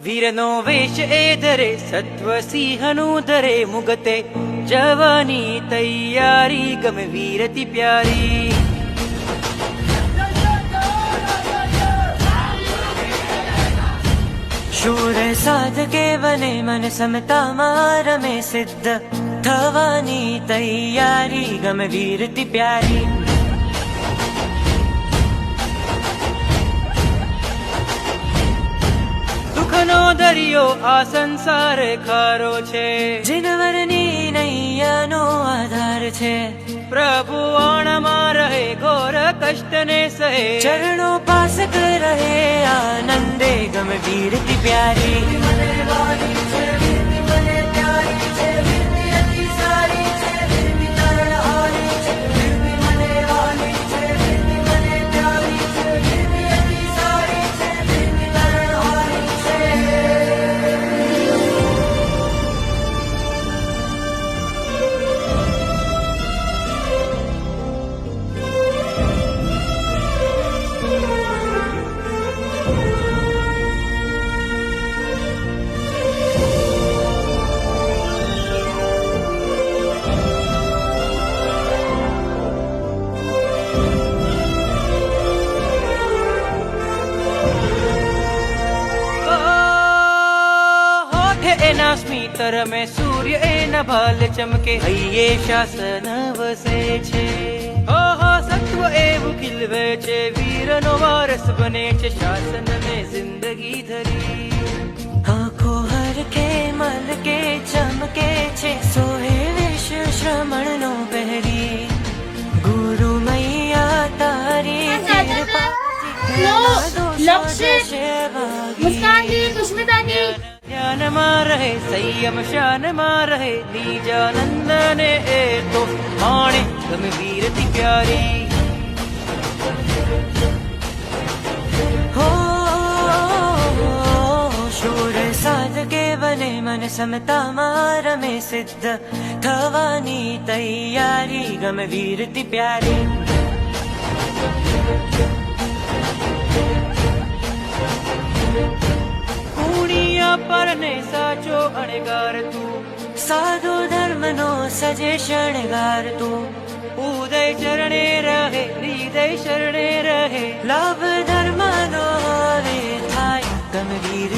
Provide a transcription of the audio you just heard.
વીરનો વેશ એ ધરે, સત્વ સિંહનું ધરે મુગતે, જવાની તૈયારી ગમે વીરતી પ્યારી. શૂર સાધકે બને મન સમતામાં રમે સિદ્ધ, થવાની તૈયારી ગમે વીરતી પ્યારી. દુઃખનો દરિયો આ સંસાર ખારો છે, જીનવરની નૈયાનો આધાર છે. પ્રભુ આણમાં રહે ઘોર કષ્ટને સહે, ચરણો પાસક રહે આનંદે ગમે વીરતી પ્યારી. એના સ્મિતર મેં સૂર્ય એના ભાલ ચમકે, હૈયે શાસન વસે છે. ઓહો સત્વ એવું ખીલવે છે, વીરનો વારસ બને છે, શાસન ને જિંદગી ધરી. આંખો હરખે મલકે ચમકે છે, સોહે વેશ શ્રમણનો પહેરી. ગુરુ મૈયા તારી मुस्कान दी, सुष्मिता दी. ધ્યાનમાં રહે સંયમ શાનમાં રહે, નિજાનંદ ને એ તો માણે ગમે વીરતી પ્યારી. હો શૂર સાધકે બને મન સમતામાં રમે સિદ્ધ, થવાની તૈયારી ગમે વીરતી પ્યારી. પરને સાચો અણગાર તું, સાધુ ધર્મનો સજે શણગાર તું. ઉદય ચરણે રહે હૃદય શરણે રહે, લાભ ધર્મનો હવે થાય ગમે વીર